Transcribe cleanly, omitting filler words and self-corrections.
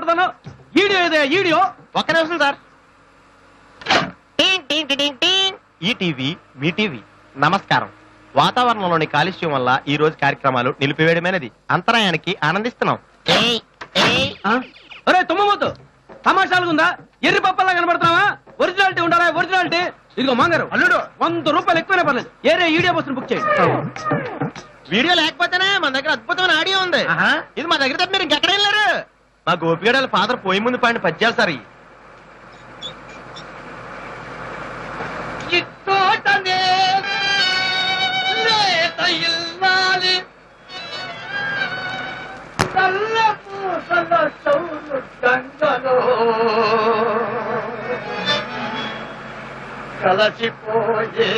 కనబడతాను. Video ఏదే video. ఒక్క నిమిషం సార్. ఈ టీవీ మీ టీవీ. నమస్కారం. వాతావరణంలోని కాలుష్యం వల్ల ఈ రోజు కార్యక్రమాలు నిలిపివేయడమైనది. అంతరాయానికి ఆనందిస్తున్నాం. అరే తుమ్మమోతు తమాషాలుగా ఉందా? ఎర్రి పప్పల్లా కనబడుతున్నావా? ఒరిజినాలిటీ ఉండాలా? ఒరిజినాలిటీ. ఇదిగో మాంగారు అల్లుడు 100 రూపాయలు ఎక్కువనే పర్లేదు. ఏరే ఈడియో బస్సును బుక్ చేయండి. వీడియో లేకపోతేనే మన దగ్గర అద్భుతమైన ఆడియో ఉంది. ఇది మా దగ్గర తప్ప మీరు ఇంకెక్కడ వెళ్ళారు? మా గోపిగడాల ఫాదర్ పోయి ముందు పాడిన పద్యాలు సార్. కలసిపోయే